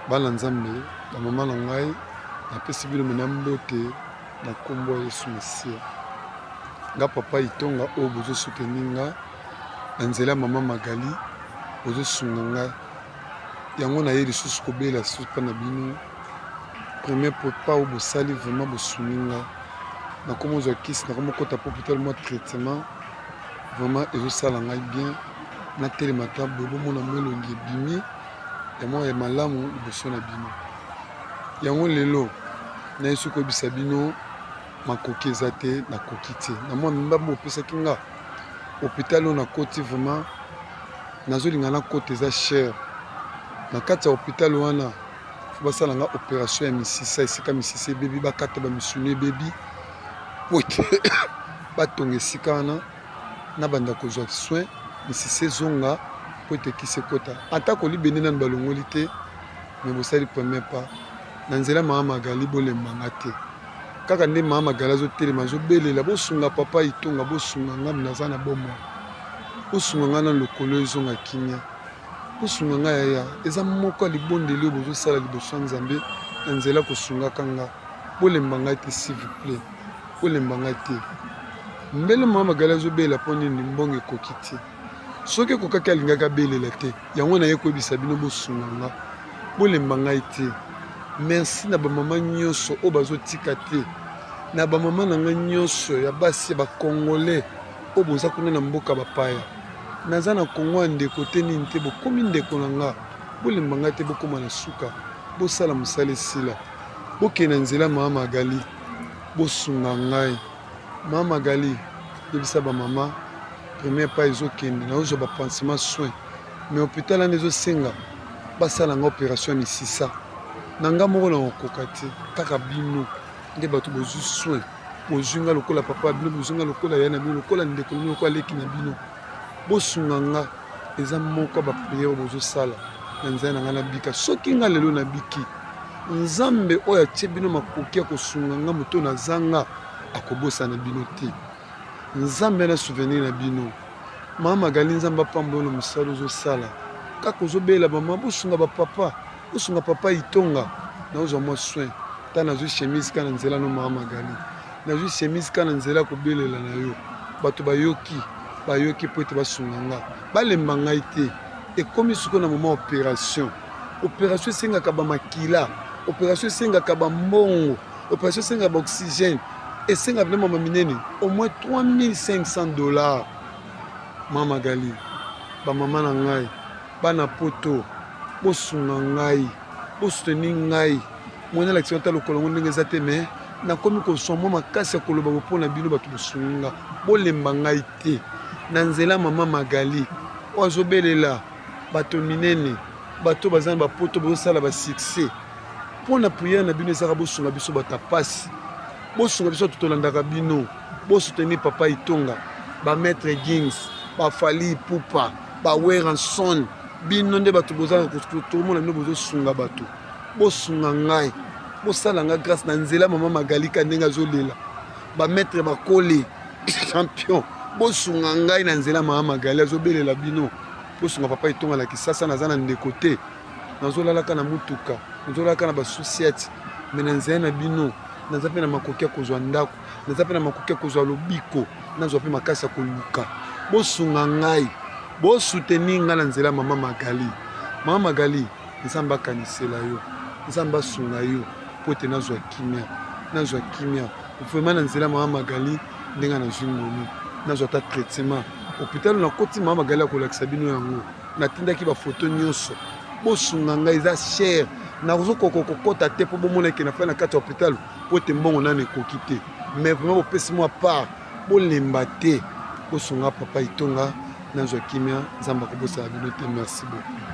bana nzambe bamama na ngai napesi bino mena mbote na nkombo ya Yesu Mesia. Nga papa Itonga oyo bozosoutenir nga na nzela mama Magali bozosunga nga yango naye lisusu kobela lisusu mpa na bino premier papa oyo bosali vraiment bosungi nga na nkombo ozwa kisi na kombo kota po hôpital mwa traitement vraiment ezosala ngai bien natelema ta boye bomona molongi ebimi ya mwa ya malamu liboso na bino yango lelo nayesu koyebisa bino makoki eza te nakoki te na mwa mibambo opesaki nga hôpital oyo nakoti vraiment nazolinga nakota eza cher na kati ya hôpital wana fo basala nga opération ya misisa esika misisa ebebi bakata bamisuni ebebi po ete batonga esika wana na banda kozwa soin misisa ezonga po ete kisi ekota ata kolibende nanu balongoli te me bosali premier pas na nzela mama Magali bolembanga te kaka nde mama Magali azotelema azobelela bosunga papa Itonga bosunga nga naza na bomoi bosunga nga na lokolo ezonga kimia bosunga nga yaya eza moko ya libondeli oyo bozosala liboso ya Nzambe na nzela kosungaka nga bolemba ngai te s'il vous plaît bolemba ngai te mbele mama Magali azobelela mpo nini mbongo ekoki te soki ekokaki alingaki abelela te yango naye koyebisa bino bosunga nga bolemba ngai te merci na bamama nyonso oyo bazotika te na bamama na ngai nyonso ya basi ya bakongolais oyo boza kuna na mboka bapaya naza na kongo ya ndeko te nini te bokomi ndeko na nga bolemba ngai te bokóma na suka bosala mosala esila bokende na nzela mama Magali bosunga ngai mama Magali yebisa bamama premier pas ezokende naozwa bapansement soin mais hôpital wana ezosenga basala nga opération ya misisa na nga moko na kokoka te kaka bino nde bato bozwi soin bozwi nga lokola papa ya bino bozwi nga lokola ya na bino lokola ndeko na bino lokola leki na bino bosunga nga eza moko ya bapriere bozosala na nzela na nga nabika soki nga lelo nabiki Nzambe oyo atie bino makoki ya kosunga nga moto nazanga akobosana bino te Nzambe na souvenir na bino mama Magali Nzambe apambola mosala ozosala kaka ozobela mama bosunga bapapa bosunga papa Itonga naozwa mwa soin ta nazwi chemise ka na nzela no mama Magali nazwi chemise ka na nzela kobelela na yo bato bayoki po ete basunga nga balemba ngai te ekomi siko na moma opération esengaka bamakila opération esengaka bambongo opération esengaka baoxygène esengaka bino mama minene au moins $3500 mama Magali bamama na ngai bana poto bosunga ngai bosoutenir ngai mwana lakisi ata lokolo ngo ndenge eza te me nakomi koswa mwa makasi ya koloba bopo na bino bato bosunga nga bolemba ngai te na nzela mama Magali oyo azobelela bato minene bato baza na bapoto bozosala basuccès mpo na priere na bino ezaka bosunga biso bato apasi bosunga biso totolandaka bino bosoutenir papa Itonga bamaître Gings bafali Ipupa baweranson bino nde bato bozala tomona bino bozosunga bato bosunga ngai bosala nga grâce na nzela mama Magali ka ndenge azolela bamaître bakole champion bosunga ngai na nzela mama Magali azobelela bino bosunga papa Itonga na Kisasa naza na ndeko te nazolalaka na mutuka nazolalaka na basociete me na nzela na bino naza mpe na makoki ya kozwa ndako naza mpe na makoki ya kozwa lobiko nazwa mpe makasi ya koluka bosunga ngai bosoutenir nga na nzela mama Magali mama Magali Nzambe akanisela yo Nzambe asunga yo po ete nazwa kimia vraiment na nzela mama Magali ndenge nazwi ngolu nazwa ta traitement hôpital nakoti mama Magali akolakisa bino yango natindaki bafoto nyonso bosunga ngai eza cher nakokota te mpo bomona eke na fai na kati ya hôpital po ete mbongo nano ekoki te mais vraiment bopesi mwa part bolemba te bosunga papa Itonga nazwa kimia Nzambe akobosala bino te merci beaucoup.